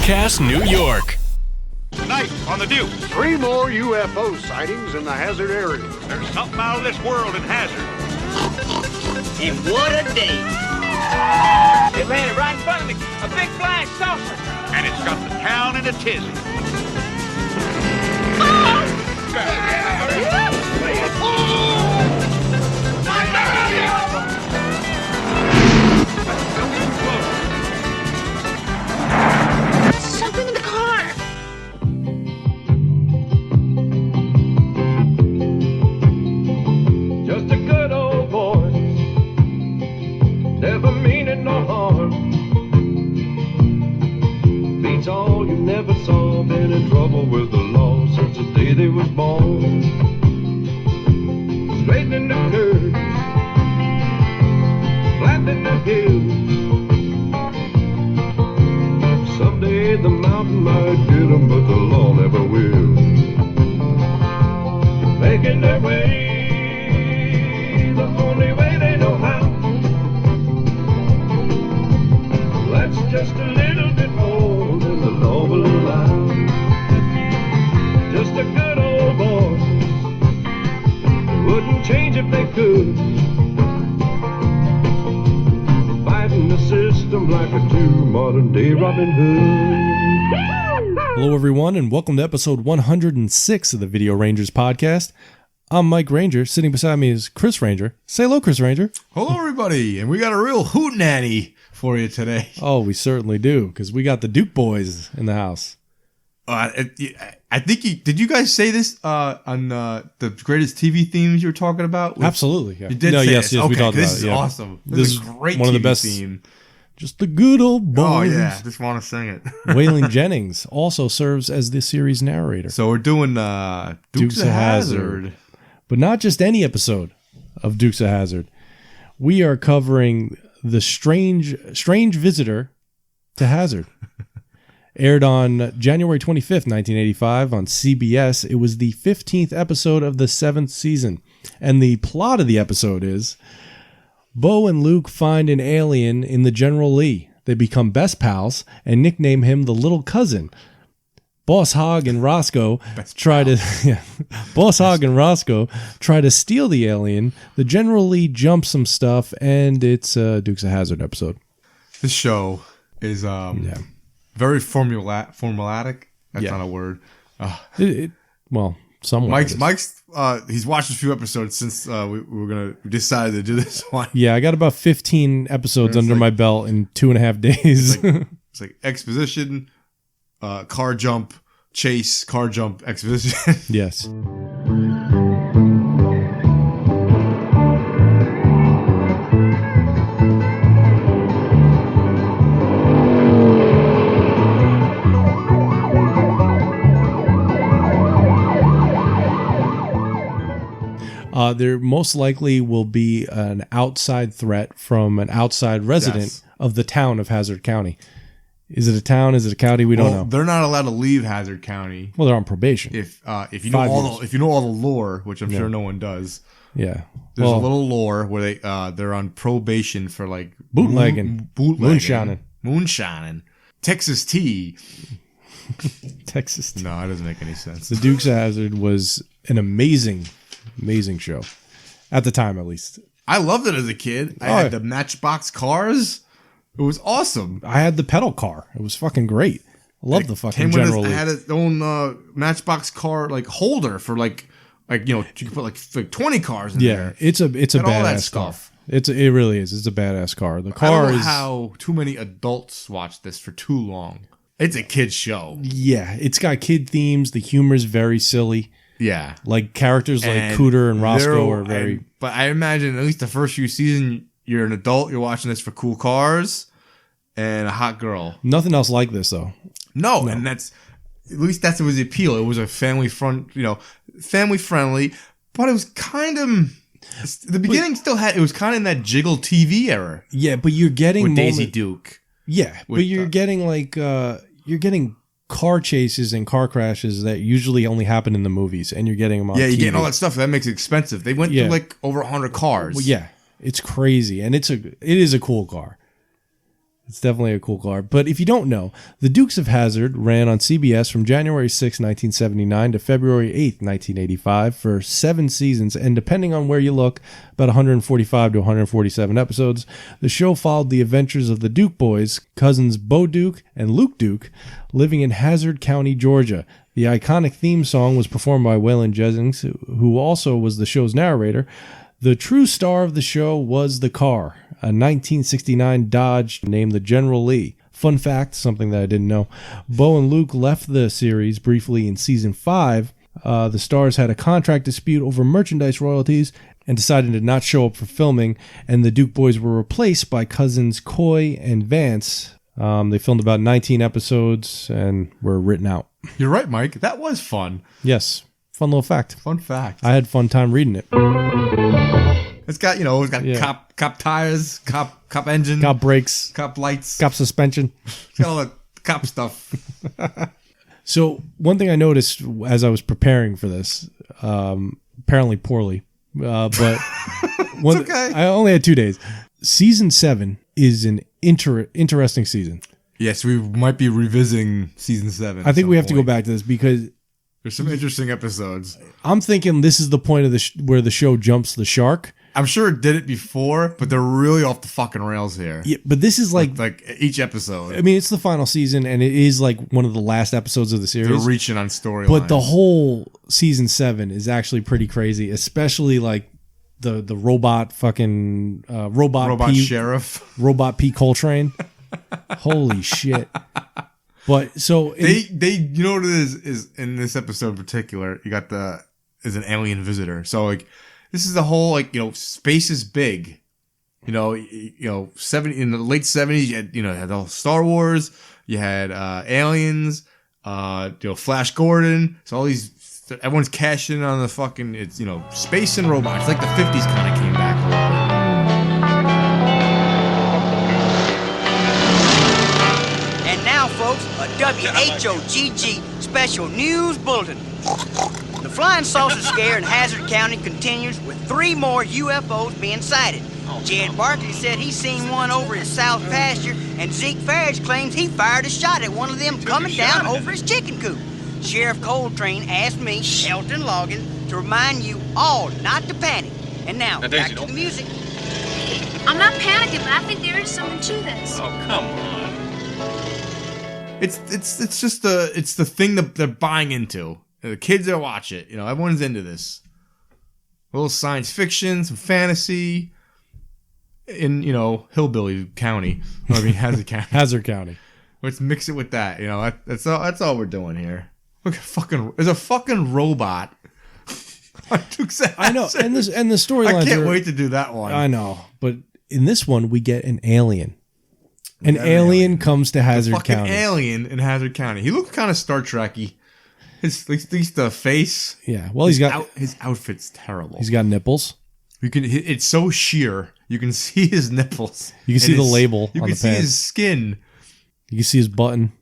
Podcast New York. Tonight on the Duke. 3 more UFO sightings in the Hazard area. There's something out of this world in Hazard. And what a day. It landed right in front of me. A big flying saucer. And it's got the town in a tizzy. Something in the car. Just a good old boy, never meaning no harm. Beats all you never saw, been in trouble with the law since the day they was born. Straightening the curves, flattening the hills. Someday the mountain might get 'em, but the law never will. Making their way the only way they know how. That's just a little bit more than the law will allow. Just a good old boy, they wouldn't change if they could. Fighting the system like a true modern day Robin Hood. Hello, everyone, and welcome to episode 106 of the Video Rangers podcast. I'm Mike Ranger. Sitting beside me is Chris Ranger. Say hello, Chris Ranger. Hello, everybody, and we got a real hootenanny for you today. Oh, we certainly do, because we got the Duke boys in the house. I think did you guys say this on the greatest TV themes you were talking about? Absolutely, yeah. You did No, say yes, this. yes, we Okay, talked this about is it, yeah. awesome. This This is a great one of the TV best theme. Just the good old boys. Oh, yeah, just want to sing it. Waylon Jennings also serves as the series narrator. So we're doing Dukes of Hazzard. But not just any episode of Dukes of Hazzard. We are covering the strange visitor to Hazard. Aired on January 25th, 1985 on CBS. It was the 15th episode of the 7th season. And the plot of the episode is Bo and Luke find an alien in the General Lee. They become best pals and nickname him the little cousin. Boss Hogg and Roscoe try to steal the alien. The General Lee jumps some stuff, and it's a Dukes of Hazzard episode. This show is very formulatic. That's not a word. Well, somewhat. Mike's he's watched a few episodes since we decided to do this one. Yeah, I got about 15 episodes under my belt in 2.5 days. It's like exposition, car jump, chase, car jump, exposition. Yes. There most likely will be an outside threat from an outside resident of the town of Hazard County. Is it a town? Is it a county? We don't know. They're not allowed to leave Hazard County. Well, they're on probation. If you know all the lore, which I'm sure no one does. Yeah. There's a little lore where they're on probation for like bootlegging, moonshining, Texas tea. Texas tea. No, that doesn't make any sense. The Dukes of Hazzard was an amazing show. At the time, at least. I loved it as a kid. I had the Matchbox cars. It was awesome. I had the pedal car. It was fucking great. I love the fucking General Lee. I had its own Matchbox car like holder for like you could put like 20 cars in there. Yeah, it's a badass car. Stuff. It really is. It's a badass car. The car I don't know is how too many adults watch this for too long. It's a kid's show. Yeah, it's got kid themes. The humor's very silly. Yeah, like characters like Cooter and Roscoe are very. But I imagine at least the first few seasons, you're an adult. You're watching this for cool cars and a hot girl. Nothing else like this though. No, and that's at least that was the appeal. It was a family friendly, but it was kind of the beginning. It was kind of in that Jiggle TV era. Yeah, but you're getting with Daisy Duke. Yeah, but you're getting like you're getting car chases and car crashes that usually only happen in the movies, and you're getting them on you're TV. getting all that stuff. That makes it expensive. They went through like over 100 cars. Well, yeah, it's crazy, and it is a cool car. It's definitely a cool car. But if you don't know, The Dukes of Hazzard ran on CBS from January 6, 1979 to February 8, 1985 for 7 seasons, and depending on where you look, about 145 to 147 episodes. The show followed the adventures of the Duke boys, cousins Bo Duke and Luke Duke, living in Hazzard County, Georgia. The iconic theme song was performed by Waylon Jennings, who also was the show's narrator. The true star of the show was the car, a 1969 Dodge named the General Lee. Fun fact, something that I didn't know, Bo and Luke left the series briefly in season 5. The stars had a contract dispute over merchandise royalties and decided to not show up for filming, and the Duke boys were replaced by cousins Coy and Vance. They filmed about 19 episodes and were written out. You're right, Mike. That was fun. Yes, fun little fact. Fun fact. I had fun time reading it. It's got, cop tires, cop engine, Cop brakes, cop lights, cop suspension. it's got all the cop stuff. So one thing I noticed as I was preparing for this, apparently poorly, but okay. I only had 2 days. Season 7 is an interesting season. Yes, we might be revisiting season 7. I think we have to go back to this because there's some interesting episodes. I'm thinking this is the point of where the show jumps the shark. I'm sure it did it before, but they're really off the fucking rails here. Yeah, but this is like each episode. I mean, it's the final season, and it is like one of the last episodes of the series. They're reaching on storyline. But the whole season 7 is actually pretty crazy, especially like the robot fucking robot P, sheriff, robot P Coltrane. Holy shit! But so they you know what it is in this episode in particular, you got is an alien visitor. So like this is the whole space is big. In the late 70s you had all Star Wars, you had aliens, Flash Gordon. So all these everyone's cashing in on the fucking space and robots. It's like the 50s kind of came back a little bit. And now, folks, a WHOGG special news bulletin. The flying saucer scare in Hazzard County continues with 3 more UFOs being sighted. Jed Barkley said he's seen one over his south pasture, and Zeke Farage claims he fired a shot at one of them coming down over his chicken coop. Sheriff Coltrane asked me, Elton Logan, to remind you all not to panic. And now back to the music. I'm not panicking, but I think there is something to this. Oh, come on. It's just the thing that they're buying into. The kids that watch it, everyone's into this. A little science fiction, some fantasy in, Hillbilly County. Hazzard County. Hazard County. Let's mix it with that. That's all we're doing here. Look at there's a fucking robot. I know, and the storylines. I can't wait to do that one. I know, but in this one we get an alien. An alien comes to Hazzard County. Alien in Hazzard County. He looks kind of Star Trek-y. At least the face. Yeah. Well, his outfit's terrible. He's got nipples. It's so sheer. You can see his nipples. You can see the label. You on can the see pants. his skin. You can see his button.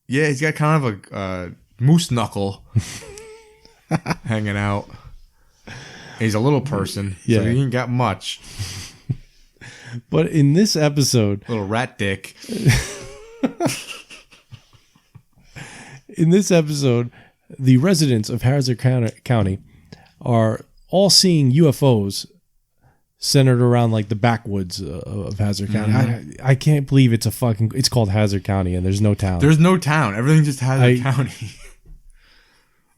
Yeah, he's got kind of a moose knuckle hanging out. He's a little person, so he ain't got much. But in this episode, Little rat dick. In this episode, the residents of Hazzard County are all seeing UFOs centered around like the backwoods of Hazzard County. Mm-hmm. I can't believe it's called Hazzard County and there's no town. There's no town. Everything's just Hazzard County.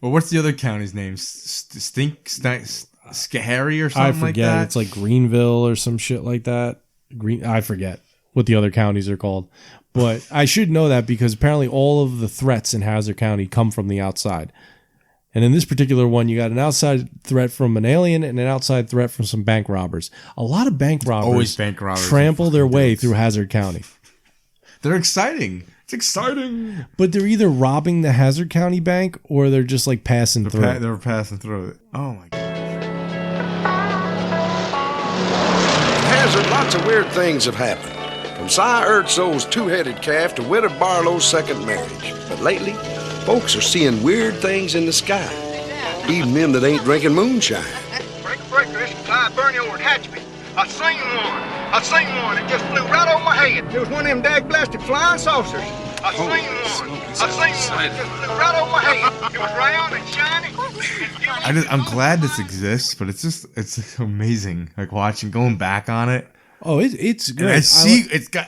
Well, what's the other county's name? Skahari or something I forget. like that? It's like Greenville or some shit like that. I forget what the other counties are called. But I should know that because apparently all of the threats in Hazzard County come from the outside. And in this particular one, you got an outside threat from an alien and an outside threat from some bank robbers. A lot of bank robbers, Always bank robbers trample their way through Hazzard County. They're exciting. It's exciting. But they're either robbing the Hazzard County bank or they're just like passing through. They're passing through it. Oh my God. In Hazzard, lots of weird things have happened. From Si Ertzo's two-headed calf to Witta Barlow's second marriage. But lately, folks are seeing weird things in the sky. Even them that ain't drinking moonshine. Breaker, this is Clyde Burney over at Hatchby. I seen one. I seen one. It just flew right over my head. It was one of them dag-blasted flying saucers. I seen one. I seen one. It just flew right over my head. It was round and shiny. I'm glad this exists, but it's amazing. Like going back on it. Oh, it's And great.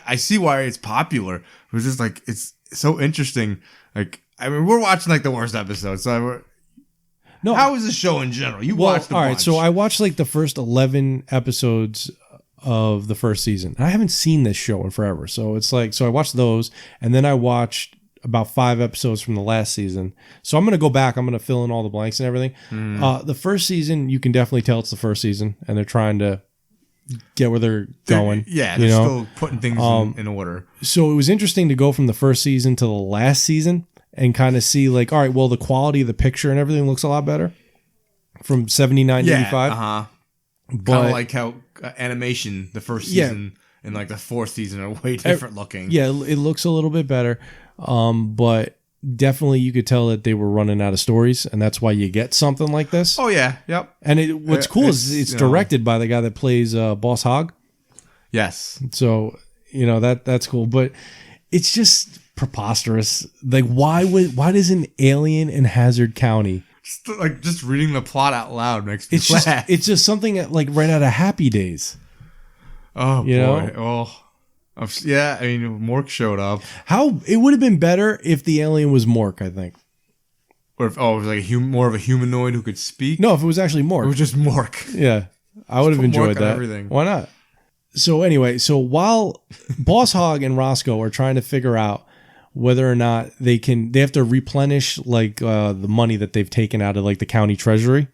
I see why it's popular. It was just like it's so interesting. Like I mean, we're watching like the worst episodes. So No, how is the show in general? You watched the all right. bunch. So I watched like the first 11 episodes of the first season. I haven't seen this show in forever, so it's like I watched those, and then I watched about 5 episodes from the last season. So I'm gonna go back. I'm gonna fill in all the blanks and everything. The first season, you can definitely tell it's the first season, and they're trying to get where they're going. Yeah, you they're know? still putting things in order. So it was interesting to go from the first season to the last season and kind of see like, all right, well, the quality of the picture and everything looks a lot better from 79 to 85. Kind But of like how animation, the first season and like the fourth season are way different looking. yeah, it looks a little bit better. But definitely you could tell that they were running out of stories, and that's why you get something like this. Oh yeah, yep. And what's cool is it's you know, directed by the guy that plays Boss Hogg. Yes. So, you know, that's cool, but it's just preposterous. Like why does an alien in Hazard County? Just reading the plot out loud makes me laugh. It's just something like right out of Happy Days. Oh You boy. know? Oh, yeah. I mean, Mork showed up, How it would have been better if the alien was Mork, I think. or if it was like more of a humanoid who could speak. No, if it was actually it Mork. was just Mork. Yeah, I would have put enjoyed Mork on that. everything. Why not? So anyway, while Boss Hogg and Roscoe are trying to figure out whether or not they have to replenish like the money that they've taken out of like the county treasury.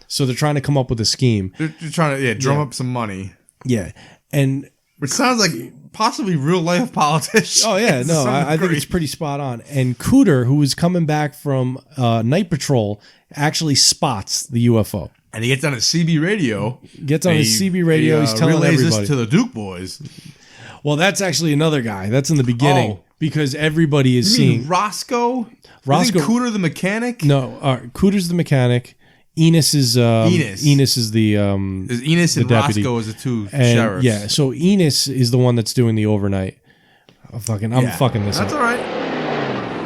So they're trying to come up with a scheme. They're trying to drum up some money, Yeah, and which sounds like possibly real life politics. oh yeah, no, I think it's pretty spot on. And Cooter, who is coming back from night patrol, actually spots the UFO. And he gets on his CB radio. Gets on his CB radio. He's telling relays everybody. this to the Duke boys. Well, that's actually another guy. That's in the beginning because everybody is You mean seeing Roscoe? Roscoe- Isn't Cooter the mechanic? No, Cooter's the mechanic. Enos is Enos is the Is Enos and the deputy. Roscoe as the two and sheriffs? yeah. So Enos is the one that's doing the overnight. I'm fucking this That's up. all right.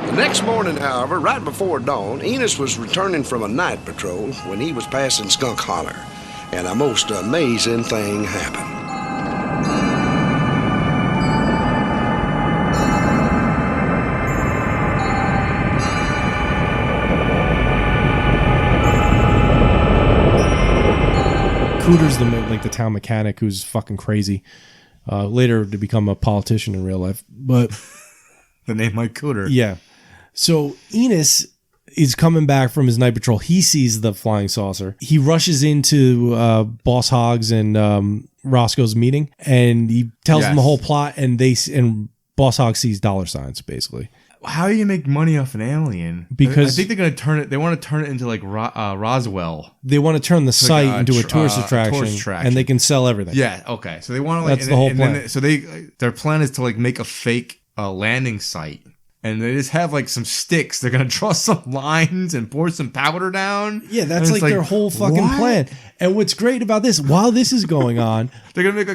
The next morning, however, right before dawn, Enos was returning from a night patrol when he was passing Skunk Holler, and a most amazing thing happened. Cooter's the town mechanic who's fucking crazy. Later to become a politician in real life, but The name Mike Cooter. yeah. So Enos is coming back from his night patrol. He sees the flying saucer. He rushes into Boss Hogg's and Roscoe's meeting, and he tells them the whole plot. And Boss Hogg sees dollar signs basically. How do you make money off an alien? Because- I think they're going to turn it. They want to turn it into like Roswell. They want to turn the site like a into a tourist tourist attraction, and they can sell everything. Yeah. Okay. So they want to. Like, That's the whole plan. Their plan is to like make a fake landing site. And they just have like some sticks. They're gonna draw some lines and pour some powder down. Yeah, that's And it's like their whole fucking what? plan. And what's great about this, while this is going on, They're gonna make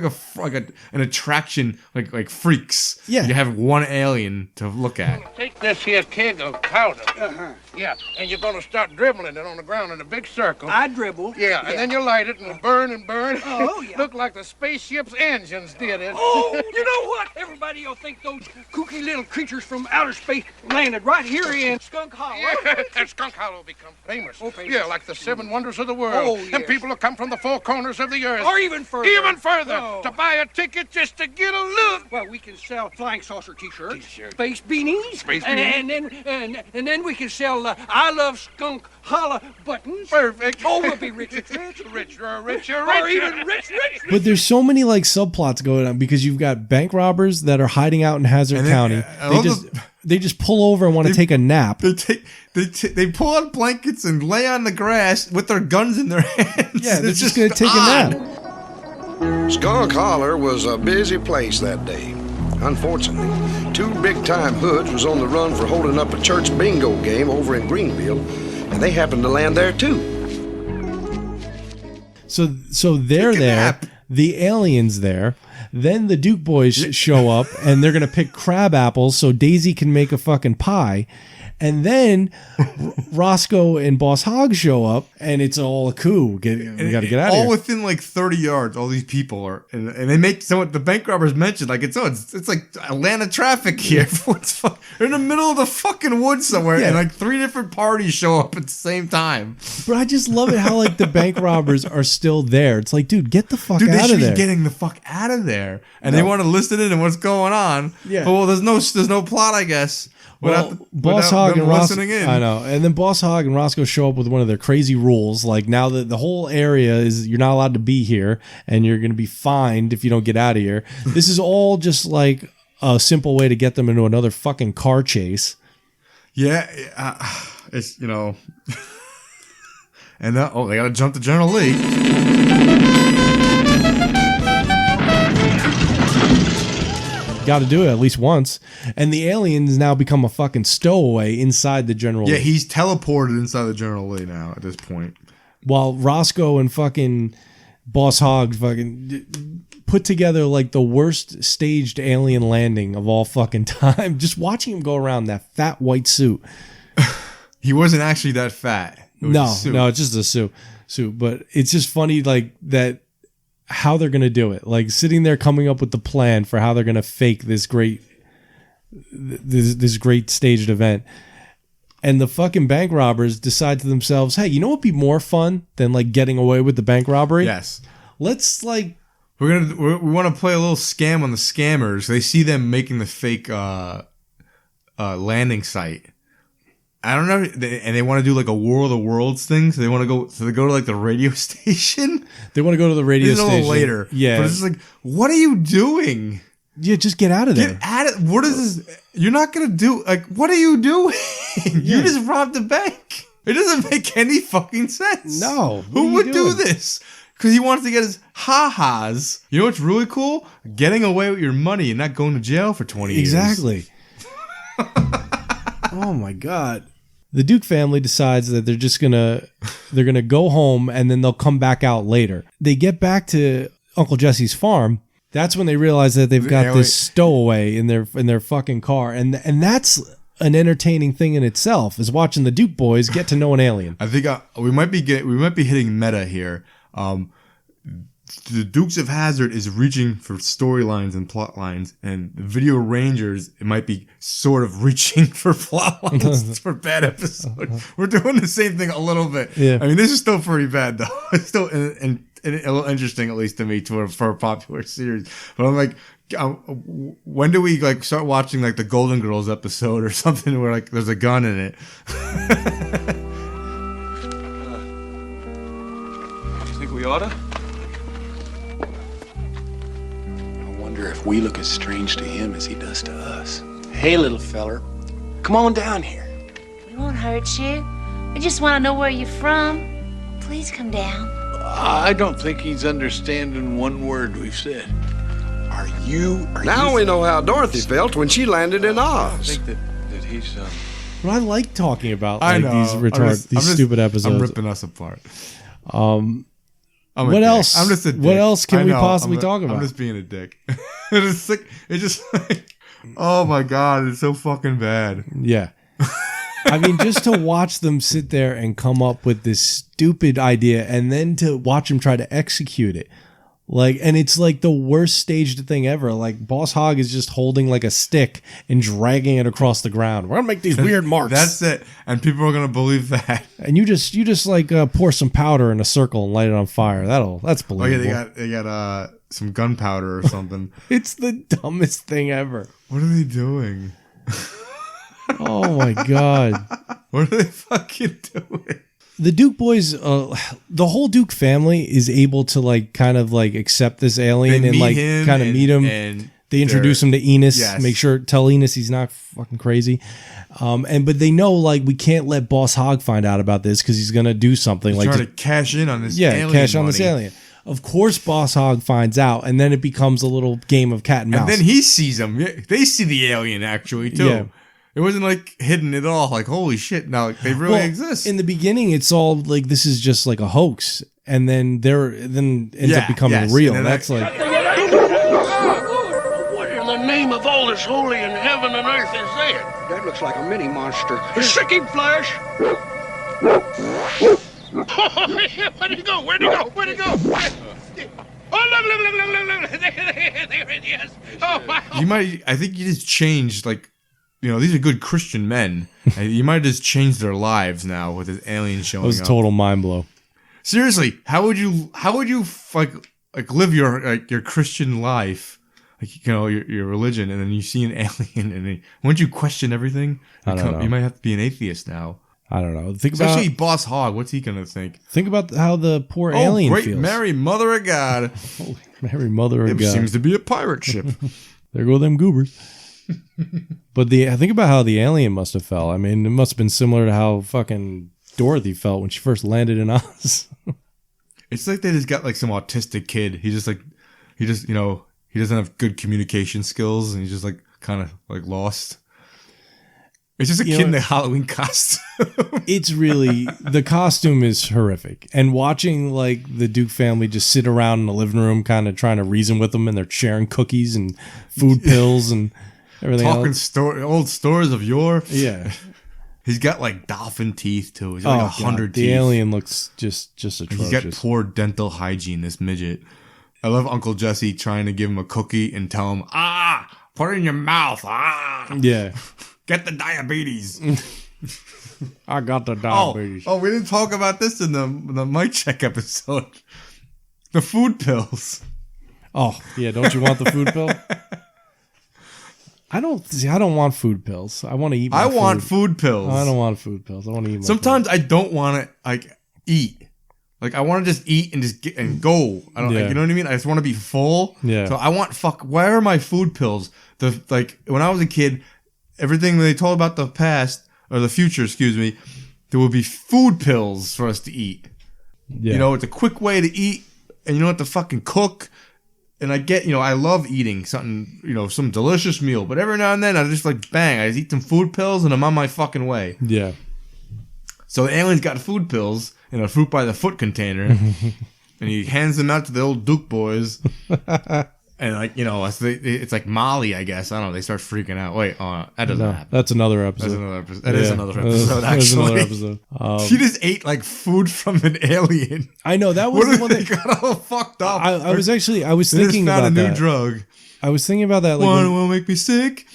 an attraction like freaks. Yeah. You have one alien to look at. Take this here keg of powder. Yeah, and you're gonna start dribbling it on the ground in a big circle. I dribble. Yeah, and then you light it and it'll burn and burn. Oh, yeah. Look like the spaceship's engines did it. Oh, you know what? Everybody will think those kooky little creatures from outer space landed right here in Skunk Hollow. Yeah, and Skunk Hollow will become famous. Oh, famous. Yeah, like the 7 wonders of the world. Oh, And yes. people will come from the 4 corners of the earth. Or even further. Even further. Oh. To buy a ticket just to get a look. Well, we can sell flying saucer T-shirts, space beanies, Space and then we can sell I love Skunk Holla buttons. Perfect. Oh, we'll be rich and rich. Richer. Or even rich. but there's so many like subplots going on because you've got bank robbers that are hiding out in Hazard And then, County. I love They just pull over and want to take a nap. They pull out blankets and lay on the grass with their guns in their hands. Yeah, they're It's just going to take odd. a nap. Skunk Holler was a busy place that day. Unfortunately, 2 big-time hoods was on the run for holding up a church bingo game over in Greenville, and they happened to land there too. So they're Take a there. nap. The alien's there. Then the Duke boys show up, and they're gonna pick crab apples so Daisy can make a fucking pie. And then Roscoe and Boss Hogg show up, and it's all a coup. We got to get out of here. All within like 30 yards, all these people are, and they make the bank robbers mentioned like it's like Atlanta traffic here. They're in the middle of the fucking woods somewhere, and like 3 different parties show up at the same time. But I just love it how like the bank robbers are still there. It's like, dude, get the fuck out of there. They should be getting the fuck out of there, and they want to listen in and what's going on. Yeah. But well, there's no plot, I guess. Boss Hogg and Roscoe, I know, and then Boss Hogg and Roscoe show up with one of their crazy rules. Like now that the whole area is, you're not allowed to be here, and you're going to be fined if you don't get out of here. This is all just like a simple way to get them into another fucking car chase. Yeah, it's and they got to jump to General Lee. Got to do it at least once, and the aliens now become a fucking stowaway inside the General Lee. Yeah, he's teleported inside the General Lee now at this point. While Roscoe and fucking Boss Hogg fucking put together like the worst staged alien landing of all fucking time. Just watching him go around that fat white suit. He wasn't actually that fat. No, it's just a suit. But it's just funny like that. How they're gonna do it, like sitting there coming up with the plan for how they're gonna fake this great staged event, and the fucking bank robbers decide to themselves, hey, you know what'd be more fun than like getting away with the bank robbery? Yes, let's like we want to play a little scam on the scammers. They see them making the fake landing site. I don't know, and they want to do like a War of the Worlds thing. So they want to go. So they go to like the radio station. They want to go to the radio station a little later. Yeah, but it's just like, what are you doing? Yeah, just get out of there. Get out of. What is this? You're not gonna do. Like, what are you doing? You just robbed a bank. It doesn't make any fucking sense. No, who would do this? Because he wants to get his ha-has. You know what's really cool? Getting away with your money and not going to jail for 20 years. Exactly. Oh my God. The Duke family decides that they're gonna go home and then they'll come back out later. They get back to Uncle Jesse's farm. That's when they realize that they've got this stowaway in their fucking car, and that's an entertaining thing in itself, is watching the Duke boys get to know an alien. I think we might be hitting meta here. The Dukes of Hazzard is reaching for storylines and plot lines, and the Video Rangers, it might be sort of reaching for plot lines for bad episodes. We're doing the same thing a little bit. Yeah. I mean, this is still pretty bad though. It's still and a little interesting, at least to me, for a popular series. But I'm like, when do we like start watching like the Golden Girls episode or something where like there's a gun in it? You think we oughta? If we look as strange to him as he does to us. Hey, little feller, come on down here. We won't hurt you. We just want to know where you're from. Please come down. I don't think he's understanding one word we've said. Now we know how Dorothy felt when she landed in Oz. I think that he's... But I like talking about I like, know. these stupid episodes. I'm ripping us apart. What else? I'm just a dick. What else can we possibly talk about? I'm just being a dick. It's just like, oh my God, it's so fucking bad. Yeah. I mean, just to watch them sit there and come up with this stupid idea and then to watch them try to execute it. Like, and it's like the worst staged thing ever. Like, Boss Hogg is just holding like a stick and dragging it across the ground. We're gonna make these weird marks. That's it, and people are gonna believe that. And you just like pour some powder in a circle and light it on fire. That's believable. Oh yeah, they got some gunpowder or something. It's the dumbest thing ever. What are they doing? Oh my God! What are they fucking doing? The Duke boys, the whole Duke family is able to like kind of like accept this alien and like kind of meet him. And they introduce him to Enos. Yes. Tell Enos he's not fucking crazy. But they know like we can't let Boss Hogg find out about this because he's gonna do something he's trying to cash in on this. This alien. Of course, Boss Hogg finds out, and then it becomes a little game of cat and mouse. And then he sees him. They see the alien actually too. Yeah. It wasn't like hidden at all. Like, holy shit, now like, they really exist. In the beginning, it's all like this is just like a hoax, and then ends up becoming real. And that's like name of all that's holy in heaven and earth is that? That looks like a mini monster. A sicking flash. Where'd he go? Where'd he go? Where'd he go? Oh, look. There it is. Oh, wow. I think you just changed, like, you know, these are good Christian men. And you might have just changed their lives now with this alien showing It was a up. total mind blow. Seriously, how would you like live your Christian life, like, you know, your religion, and then you see an alien, and then, wouldn't you question everything? I don't know. You might have to be an atheist now. I don't know. Especially Boss Hogg. What's he gonna think? Think about how the poor alien great feels. Mary, Mother of God. Holy Mary, Mother of It God. seems to be a pirate ship. There go them goobers. But think about how the alien must have felt. I mean, it must have been similar to how fucking Dorothy felt when she first landed in Oz. It's like they just got like some autistic kid. He just you know, he doesn't have good communication skills, and he's just like kind of like lost. It's just a kid in a Halloween costume. It's really, the costume is horrific. And watching like the Duke family just sit around in the living room kind of trying to reason with them, and they're sharing cookies and food pills and everything else. Talking old stories of yore. Yeah. He's got like dolphin teeth too. He's got like 100 teeth. The alien looks just atrocious. He's got poor dental hygiene, this midget. I love Uncle Jesse trying to give him a cookie and tell him, put it in your mouth. Yeah. Get the diabetes. I got the diabetes. Oh, we didn't talk about this in the mic check episode. The food pills. Oh, yeah. Don't you want the food pill? I don't want food pills. I want to eat my food. I want food pills. I don't want food pills. I want to eat my Sometimes I don't want to like eat. Like I want to just eat and just get and go. I don't. Yeah. Like, you know what I mean? I just want to be full. Yeah. So I want where are my food pills? When I was a kid, everything they told about the past or the future, excuse me, there would be food pills for us to eat. Yeah. You know, it's a quick way to eat, and you don't have to fucking cook. And I get, you know, I love eating something, you know, some delicious meal. But every now and then, I just like, bang, I just eat some food pills and I'm on my fucking way. Yeah. So the alien's got food pills in a fruit by the foot container. And he hands them out to the old Duke boys. And like, you know, it's like Molly, I guess. I don't know. They start freaking out. Wait, that doesn't happen. That's another episode. That's another episode. That is another episode, actually. That's another episode. She just ate like food from an alien. I know, that was the one that got all fucked up. I was thinking about found a new that. drug. I was thinking about that. Like, Wanna make me sick?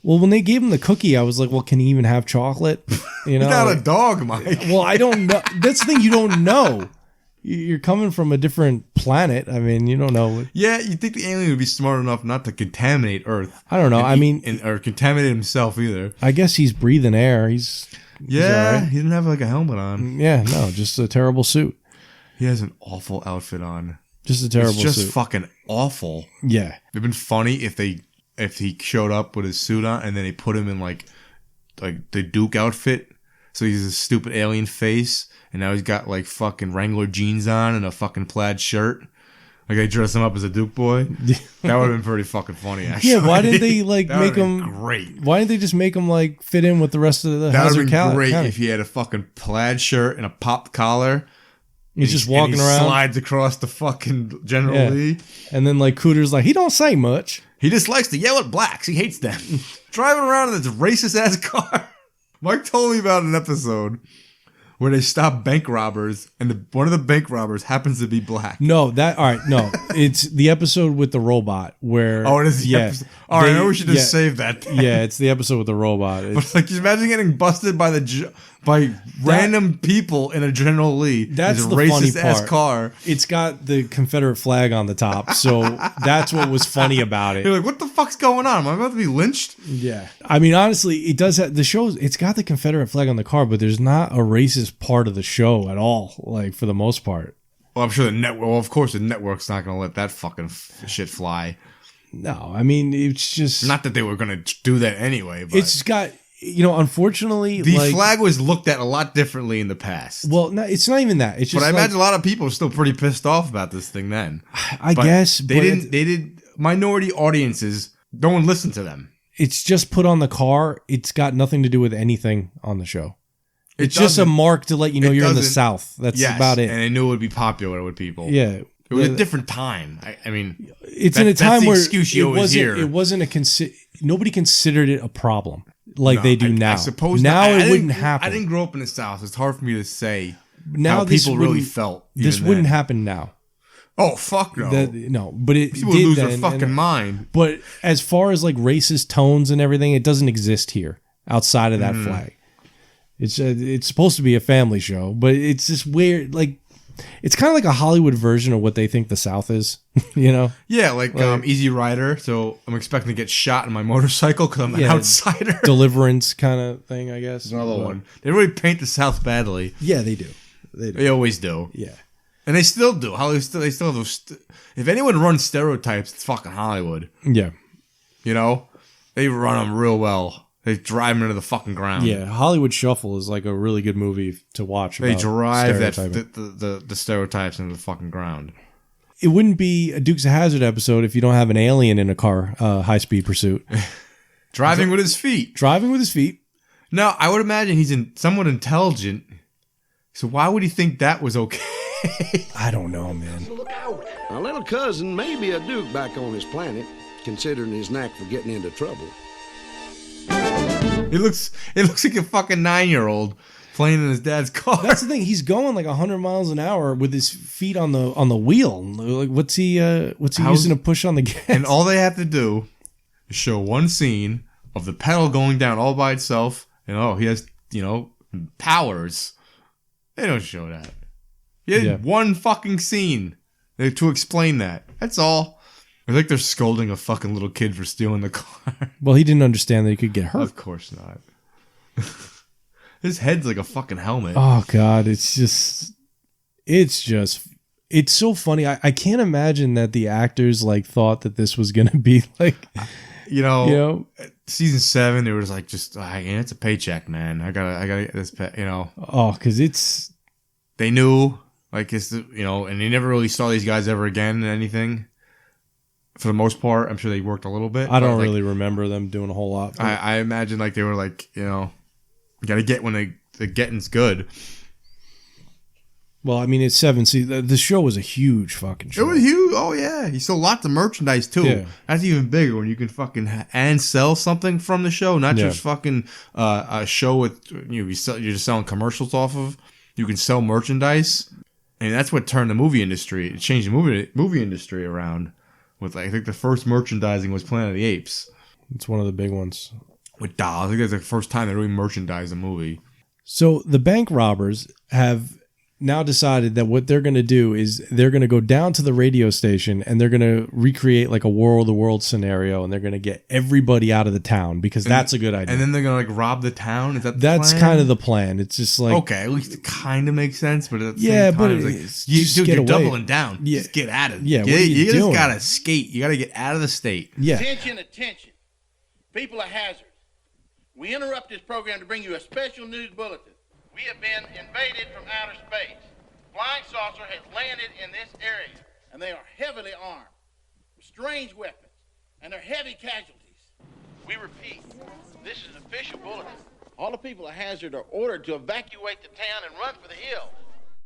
Well, when they gave him the cookie, I was like, well, can he even have chocolate? You know, He's not a dog, Mike. Well, I don't know. That's the thing, you don't know. You're coming from a different planet. I mean, you don't know. Yeah, you think the alien would be smart enough not to contaminate Earth? I don't know. Or contaminate himself either. I guess he's breathing air. He's he didn't have like a helmet on. Yeah, no, just a terrible suit. He has an awful outfit on. Just a terrible suit. It's suit. just fucking awful. Yeah, it'd been funny if he showed up with his suit on and then they put him in like the Duke outfit, so he's a stupid alien face. And now he's got like fucking Wrangler jeans on and a fucking plaid shirt. Like they dress him up as a Duke boy. That would have been pretty fucking funny, actually. Yeah, why didn't they like That make would've him been great? Why didn't they just make him like fit in with the rest of the That would Hazard have been great County? if he had a fucking plaid shirt and a popped collar. He's just walking around. Slides across the fucking General Lee. And then like Cooter's like, he don't say much. He just likes to yell at blacks. He hates them. Driving around in this racist ass car. Mike told me about an episode where they stop bank robbers, and one of the bank robbers happens to be black. No, it's the episode with the robot where. Oh, it is the episode. All right, I know we should just save that. Yeah, it's the episode with the robot. But like, just imagine getting busted by random people in a General Lee. That's a the racist funny part. ass car. It's got the Confederate flag on the top, so that's what was funny about it. You're like, what the fuck's going on? Am I about to be lynched? Yeah, I mean, honestly, it does have the show. It's got the Confederate flag on the car, but there's not a racist part of the show at all. Like for the most part. Well, I'm sure the network. Well, of course, the network's not going to let that fucking shit fly. No, I mean, it's just not that they were going to do that anyway. But it's got, you know, unfortunately, the flag was looked at a lot differently in the past. Well, no, it's not even that. It's just. But I imagine a lot of people are still pretty pissed off about this thing. Then I guess they didn't. They did minority audiences. No one listened to them. It's just put on the car. It's got nothing to do with anything on the show. It's just a mark to let you know you're in the South. That's about it. And they knew it would be popular with people. Yeah. It was a different time. I mean, it's in a time where excuse you always hear. It wasn't nobody considered it a problem like they do now. I suppose now not. it wouldn't happen. I didn't grow up in the South. It's hard for me to say now how people really felt. This wouldn't happen now. Oh, fuck no. No, but it people did lose then, their fucking mind. But as far as like racist tones and everything, it doesn't exist here outside of that flag. It's supposed to be a family show, but it's just weird. Like, it's kind of like a Hollywood version of what they think the South is, you know? Yeah, like Easy Rider. So I'm expecting to get shot in my motorcycle because I'm an outsider. Deliverance kind of thing, I guess. Another one. They really paint the South badly. Yeah, they do. They always do. Yeah. And they still do. They still have those. If anyone runs stereotypes, it's fucking Hollywood. Yeah. You know? They run them real well. They drive them into the fucking ground. Yeah, Hollywood Shuffle is like a really good movie to watch. They drive the stereotypes into the fucking ground. It wouldn't be a Dukes of Hazzard episode if you don't have an alien in a car, high speed pursuit. Driving with his feet. Driving with his feet. Now, I would imagine he's somewhat intelligent. So why would he think that was okay? I don't know, man. My little cousin may be a Duke back on his planet, considering his knack for getting into trouble. It looks like a fucking 9-year-old playing in his dad's car. That's the thing. He's going like 100 miles an hour with his feet on the wheel. Like, what's he using to push on the gas? And all they have to do is show one scene of the pedal going down all by itself, and he has powers. They don't show that. He had one fucking scene to explain that. That's all. I think they're scolding a fucking little kid for stealing the car. Well, he didn't understand that he could get hurt. Of course not. His head's like a fucking helmet. Oh, God. It's so funny. I can't imagine that the actors like thought that this was going to be like, season 7, they were just like, it's a paycheck, man. I gotta get this, Oh, because they knew, like, and they never really saw these guys ever again in anything. For the most part, I'm sure they worked a little bit. I don't really remember them doing a whole lot. I imagine like they were like, you gotta get when the getting's good. Well, I mean, it's 7. See, the show was a huge fucking show. It was huge. Oh yeah, he sold lots of merchandise too. Yeah. That's even bigger when you can fucking and sell something from the show, not just fucking a show with you're just selling commercials off of. You can sell merchandise, and that's what turned the movie industry. It changed the movie industry around. With I think the first merchandising was Planet of the Apes. It's one of the big ones. With dolls. I think that's the first time they really merchandised a movie. So the bank robbers have now decided that what they're going to do is they're going to go down to the radio station and they're going to recreate like a War of the Worlds scenario, and they're going to get everybody out of the town because that's a good idea. And then they're going to like rob the town? Is that That's plan? kind of the plan. It's just like... Okay, at least it kind of makes sense, but at the same time, you're doubling down. Yeah. Just get out of it. Yeah, you just got to skate. You got to get out of the state. Yeah. Attention. People of Hazard. We interrupt this program to bring you a special news bulletin. We have been invaded from outer space. Flying saucer has landed in this area, and they are heavily armed with strange weapons, and they're heavy casualties. We repeat, this is an official bulletin. All the people of Hazard are ordered to evacuate the town and run for the hills.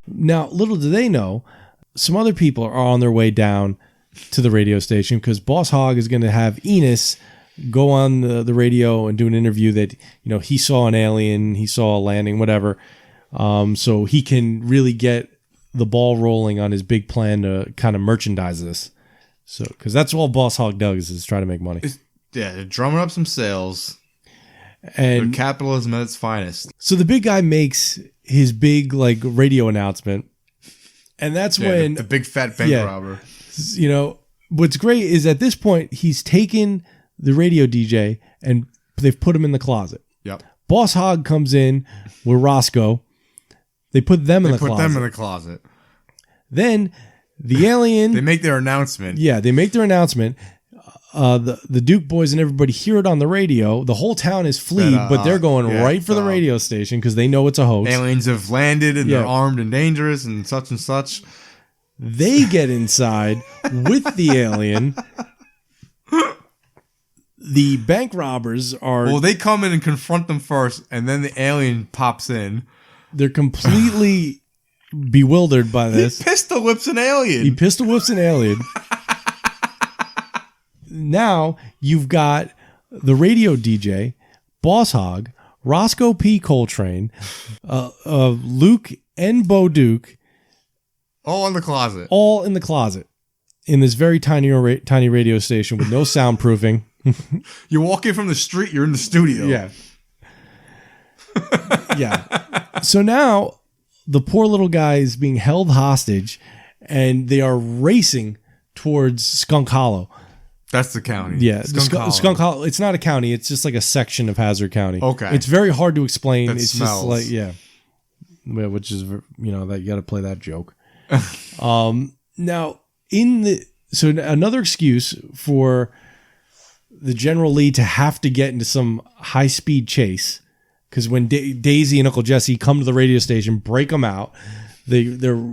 Now, little do they know, some other people are on their way down to the radio station because Boss Hogg is going to have Enos go on the radio and do an interview that, he saw an alien, he saw a landing, whatever. So he can really get the ball rolling on his big plan to kind of merchandise this. So, because that's all Boss Hogg does is try to make money. They're drumming up some sales. And they're capitalism at its finest. So the big guy makes his big like radio announcement, and that's when the big fat bank robber. What's great is at this point he's taken the radio DJ and they've put him in the closet. Yep. Boss Hogg comes in with Roscoe. They put them in the closet. They put them in the closet. Then the alien. They make their announcement. Yeah, they make their announcement. The Duke boys and everybody hear it on the radio. The whole town is fleed, but they're going right for the radio station because they know it's a hoax. Aliens have landed and they're armed and dangerous and such and such. They get inside with the alien. The bank robbers are... Well, they come in and confront them first, and then the alien pops in. They're completely bewildered by this. He pistol whips an alien. He pistol whips an alien. Now you've got the radio DJ, Boss Hogg, Roscoe P. Coltrane, Luke and Bo Duke. All in the closet. All in the closet. In this very tiny radio station with no soundproofing. You walk in from the street, you're in the studio. Yeah. Yeah. So now the poor little guy is being held hostage and they are racing towards Skunk Hollow. That's the county. Yeah. Skunk Hollow. It's not a county. It's just like a section of Hazard County. Okay. It's very hard to explain. That it's smells. just like, yeah. Which is, that you got to play that joke. Now, so another excuse for the General Lee to have to get into some high-speed chase, because when Daisy and Uncle Jesse come to the radio station, break them out, they're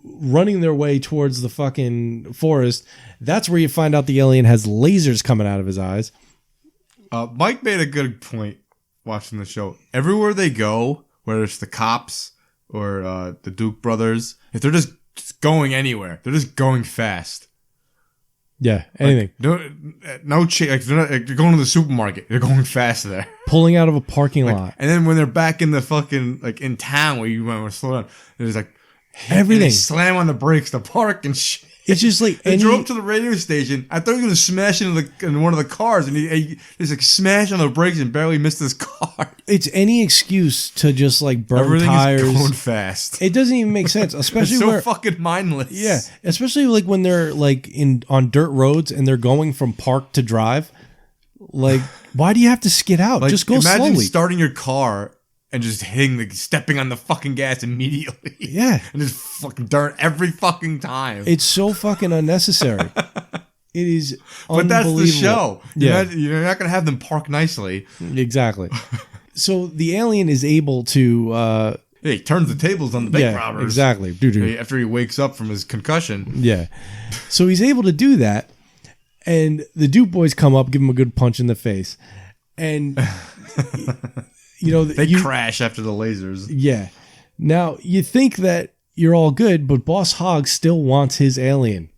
running their way towards the fucking forest. That's where you find out the alien has lasers coming out of his eyes. Mike made a good point watching the show. Everywhere they go, whether it's the cops or the Duke brothers, if they're just going anywhere, they're just going fast. Yeah, anything. Like, no like they're going to the supermarket. They're going fast there. Pulling out of a parking lot. And then when they're back in the fucking, like in town where you want to slow down, there's like everything. They slam on the brakes to park and shit. It's just like they drove to the radio station. I thought he was going to smash in one of the cars, and he just like smashed on the brakes and barely missed his car. It's any excuse to just like burn Everything tires. Is going fast. It doesn't even make sense, especially it's so where, fucking mindless. Yeah, especially like when they're like on dirt roads and they're going from park to drive. Like, why do you have to skid out? Like, just go imagine slowly. Starting your car and just stepping on the fucking gas immediately. Yeah. And just fucking dirt every fucking time. It's so fucking unnecessary. It is But that's the show. Yeah. You're not going to have them park nicely. Exactly. So the alien is able to... he turns the tables on the bank robbers. Exactly. After he wakes up from his concussion. Yeah. So he's able to do that. And the Duke boys come up, give him a good punch in the face. And... they crash after the lasers. Yeah. Now you think that you're all good, but Boss Hogg still wants his alien.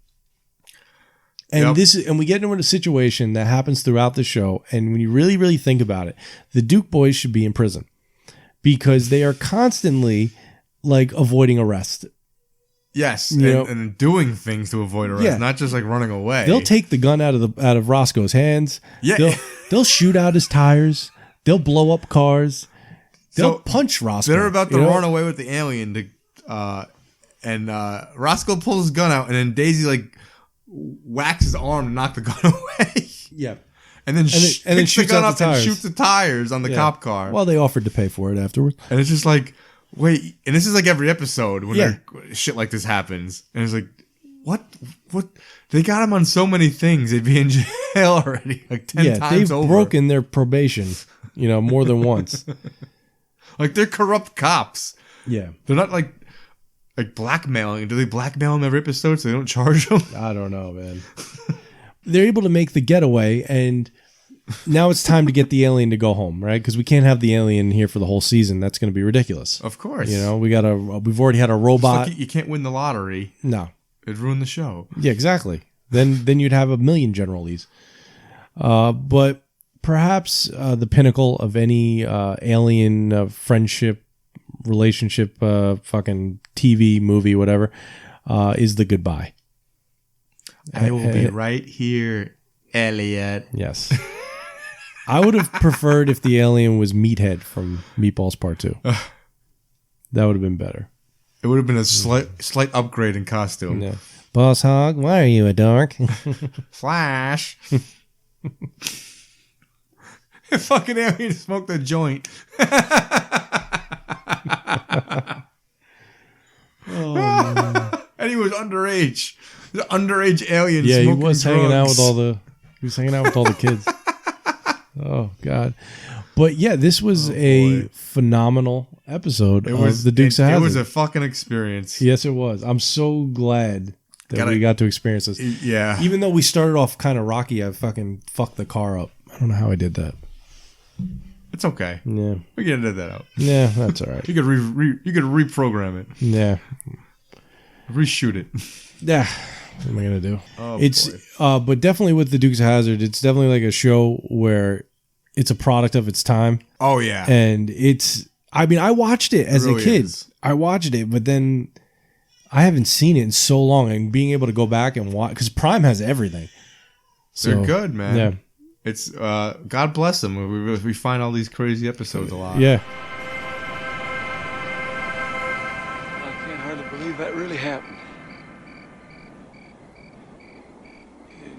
And we get into a situation that happens throughout the show. And when you really, really think about it, the Duke boys should be in prison because they are constantly like avoiding arrest. Yes, and doing things to avoid arrest, not just like running away. They'll take the gun out of Roscoe's hands. Yeah, they'll shoot out his tires. They'll blow up cars. They'll punch Roscoe. They're about to run away with the alien, and Roscoe pulls his gun out, and then Daisy like whacks his arm to knock the gun away. Yeah, and then shoots the gun out up the tires. and shoots the tires on the cop car. Well, they offered to pay for it afterwards. And it's just like, wait, and this is like every episode when shit like this happens, and it's like, what? They got him on so many things. They'd be in jail already, like 10 times over. They've broken their probation, more than once. Like they're corrupt cops. Yeah, they're not like blackmailing. Do they blackmail them every episode so they don't charge them? I don't know, man. They're able to make the getaway, and now it's time to get the alien to go home, right? Because we can't have the alien here for the whole season. That's going to be ridiculous. Of course, we've already had a robot. Like you can't win the lottery. No, it'd ruin the show. Yeah, exactly. Then you'd have 1 million General Lees. But perhaps the pinnacle of any alien friendship, relationship, fucking TV, movie, whatever, is the goodbye. I will be right here, Elliot. Yes. I would have preferred if the alien was Meathead from Meatballs Part 2. That would have been better. It would have been a slight upgrade in costume. Yeah. Boss Hogg, why are you a dork? Flash. Fucking alien smoked a joint. And he was underage. The underage alien. Yeah, smoking he was drugs. hanging out with all the. He was hanging out with all the kids. Oh God! But yeah, this was a phenomenal episode of the Dukes of Hazzard. It was a fucking experience. Yes, it was. I'm so glad that we got to experience this. Yeah. Even though we started off kind of rocky, I fucking fucked the car up. I don't know how I did that. It's okay. Yeah. We can edit that out. Yeah, that's all right. You could reprogram it. Yeah. Reshoot it. Yeah. What am I gonna do? Oh, it's boy. but definitely with the Dukes of Hazzard, it's definitely like a show where it's a product of its time. Oh yeah. And it's I mean, I watched it as really a kid. is. I watched it, but then I haven't seen it in so long, and being able to go back and watch because Prime has everything. They're good, man. Yeah. It's God bless them. We find all these crazy episodes a lot. Yeah. I can't hardly believe that really happened.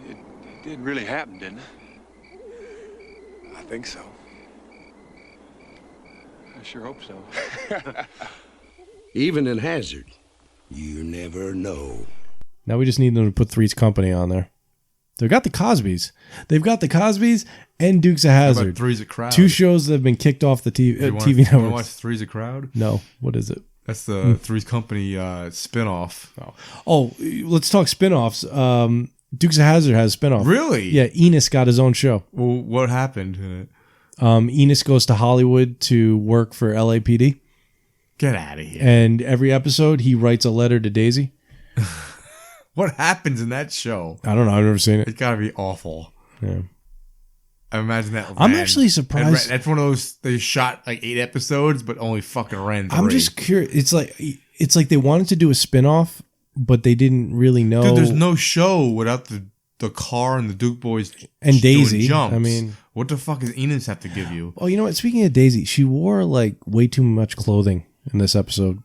It did really happen, didn't it? I think so. I sure hope so. Even in Hazard, you never know. Now we just need them to put Three's Company on there. They've got the Cosbys. They've got the Cosbys and Dukes of How about Hazzard. Three's a Crowd? Two shows that have been kicked off the TV You wanna networks. watch Three's a Crowd? No. What is it? That's the Three's Company spin-off. Oh, let's talk spin-offs. Dukes of Hazzard has a spin-off. Really? Yeah, Enos got his own show. Well, what happened in it? Enos goes to Hollywood to work for LAPD. Get out of here. And every episode, he writes a letter to Daisy. What happens in that show? I don't know. I've never seen it. It's got to be awful. Yeah. I imagine that. I'm actually surprised. That's one of those, they shot like 8 episodes, but only fucking ran 3. I'm just curious. It's like they wanted to do a spin-off, but they didn't really know. Dude, there's no show without the car and the Duke boys and Daisy. doing jumps. I mean, what the fuck does Enos have to give you? Oh, you know what? Speaking of Daisy, she wore like way too much clothing in this episode.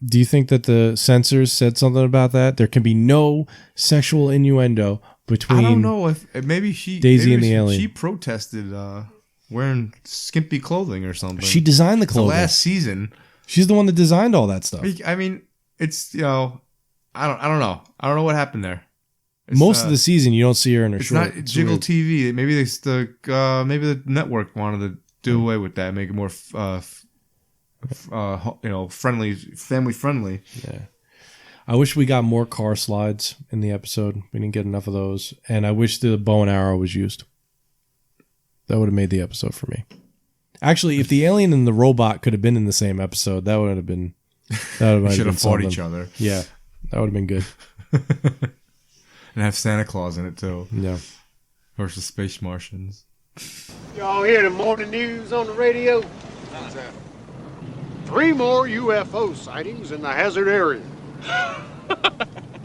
Do you think that the censors said something about that? There can be no sexual innuendo between. I don't know if maybe Daisy and the alien. She protested wearing skimpy clothing or something. She designed the clothing. Last season. She's the one that designed all that stuff. I mean, it's I don't know. I don't know what happened there. Most of the season, you don't see her in her it's short. Not Jiggle TV. Maybe maybe the network wanted to do away with that, make it more friendly, family friendly. Yeah. I wish we got more car slides in the episode. We didn't get enough of those, and I wish the bow and arrow was used. That would have made the episode for me. Actually, if the alien and the robot could have been in the same episode, that would have been. That would should have fought something. each other. Yeah, that would have been good. And have Santa Claus in it too. Yeah. Versus Space Martians. Y'all hear the morning news on the radio? How's that? 3 more UFO sightings in the hazard area.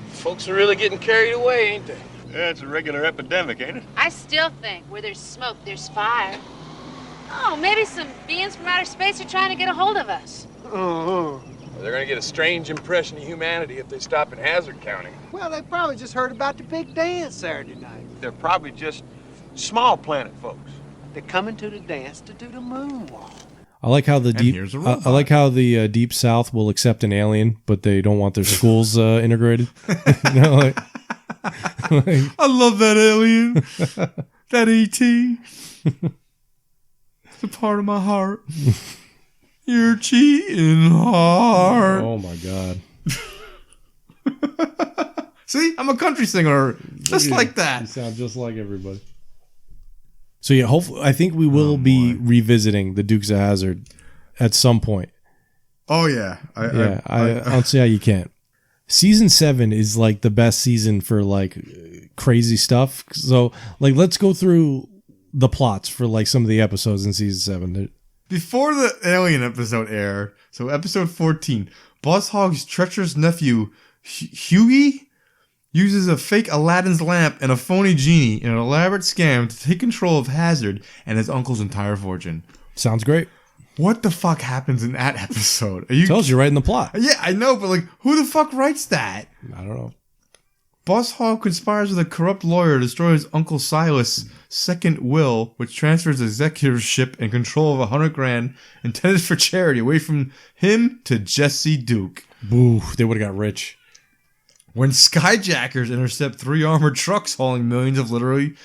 Folks are really getting carried away, ain't they? Yeah, it's a regular epidemic, ain't it? I still think where there's smoke, there's fire. Oh, maybe some beings from outer space are trying to get a hold of us. They're gonna get a strange impression of humanity if they stop in Hazard County. Well, they probably just heard about the big dance Saturday night. They're probably just small planet folks. They're coming to the dance to do the moonwalk. I like how the deep. here's a I like how the Deep South will accept an alien, but they don't want their schools integrated. You know, like, I love that alien. That ET. It's a part of my heart. You're cheating hard. Oh my god. See, I'm a country singer, just like that. You sound just like everybody. So yeah, hopefully, I think we will be revisiting the Dukes of Hazzard at some point. Oh yeah, I don't see how you can't. Season 7 is like the best season for like crazy stuff. So like, let's go through the plots for like some of the episodes in season 7. Before the alien episode aired, so episode 14, Boss Hogg's treacherous nephew Hughie uses a fake Aladdin's lamp and a phony genie in an elaborate scam to take control of Hazard and his uncle's entire fortune. Sounds great. What the fuck happens in that episode? Tells you right in the plot. Yeah, I know, but like, who the fuck writes that? I don't know. Boss Hogg conspires with a corrupt lawyer to destroy his uncle Silas' second will, which transfers executorship and control of $100,000 intended for charity away from him to Jesse Duke. Boo, they would have got rich. When skyjackers intercept 3 armored trucks hauling millions of literally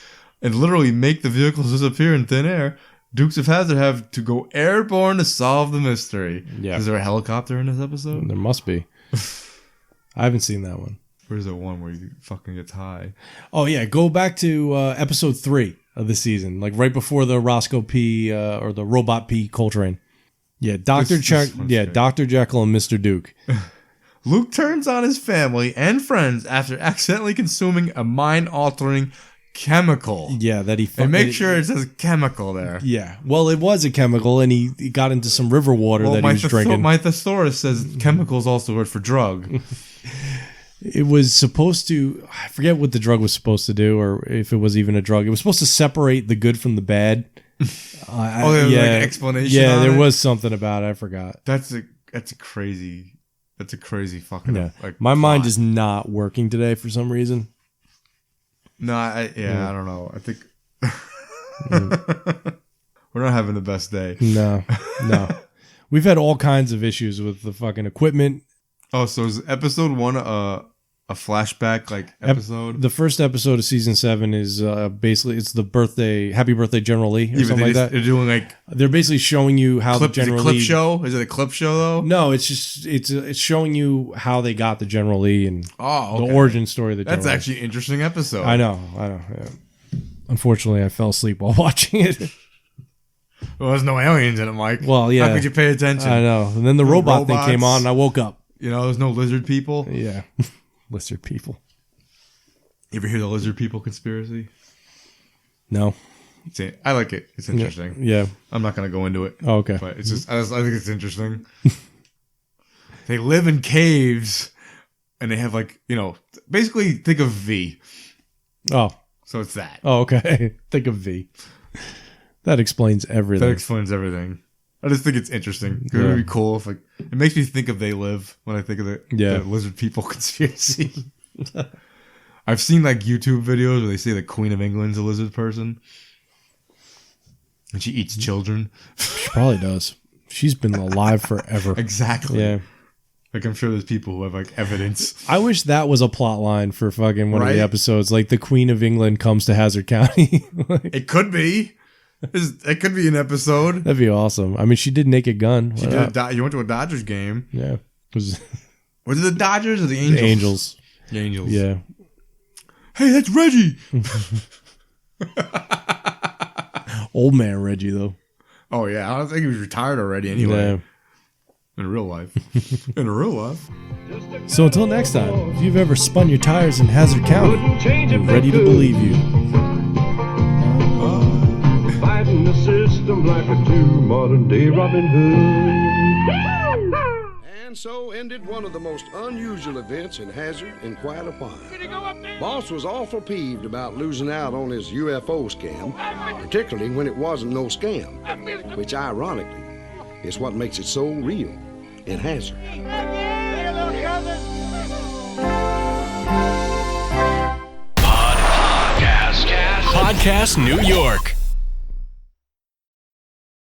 make the vehicles disappear in thin air, Dukes of Hazzard have to go airborne to solve the mystery. Yeah. Is there a helicopter in this episode? There must be. I haven't seen that one. Where's the one where you fucking gets high? Oh yeah, go back to episode 3 of the season, like right before the Roscoe P. Or the Robot P. Coltrane. Yeah, Dr. Jekyll and Mr. Duke. Luke turns on his family and friends after accidentally consuming a mind-altering chemical. Yeah, that he... And make sure it says chemical there. Yeah. Well, it was a chemical, and he got into some river water that he was drinking. My thesaurus says chemical is also a word for drug. It was supposed to... I forget what the drug was supposed to do, or if it was even a drug. It was supposed to separate the good from the bad. There was like an explanation. Yeah, on there it? was something about it. I forgot. That's a crazy fucking... Yeah. Like, my mind is not working today for some reason. No, I don't know. I think we're not having the best day. No. We've had all kinds of issues with the fucking equipment. Oh, so is episode 1 a flashback like episode? The first episode of season 7 is basically it's the happy birthday General Lee or something like that. They're doing like they're basically showing you how the General Lee show. Is it a clip show though? No, it's just it's showing you how they got the General Lee and the origin story of the General That's actually an interesting episode. I know. Yeah. Unfortunately, I fell asleep while watching it. Well, there's no aliens in it, Mike. Well, yeah. How could you pay attention? I know. And then the robot thing came on, and I woke up. You know, there's no lizard people. Yeah. Lizard people. You ever hear the lizard people conspiracy? No. I like it. It's interesting. Yeah. I'm not going to go into it. Oh, okay. But it's just, I think it's interesting. They live in caves and they have like, basically think of V. Oh. So it's that. Oh, okay. Think of V. That explains everything. I just think it's interesting. It would be cool if it makes me think of They Live when I think of the lizard people conspiracy. I've seen like YouTube videos where they say the Queen of England's a lizard person. And she eats children. She probably does. She's been alive forever. Exactly. Yeah. Like I'm sure there's people who have like evidence. I wish that was a plot line for fucking one of the episodes. Like the Queen of England comes to Hazard County. It could be. It could be an episode. That'd be awesome. I mean, she did Naked Gun. You went to a Dodgers game. Yeah. Was it the Dodgers or the Angels? The Angels. The Angels. Yeah. Hey, that's Reggie. Old man Reggie, though. Oh, yeah. I don't think he was retired already anyway. Yeah. In real life. In real life. So until next time, if you've ever spun your tires in Hazard County, we're ready to believe you. Fighting the system like a true modern-day Robin Hood. And so ended one of the most unusual events in Hazard in quite a while. Boss was awful peeved about losing out on his UFO scam, particularly when it wasn't no scam, which ironically is what makes it so real in Hazard. Podcast New York.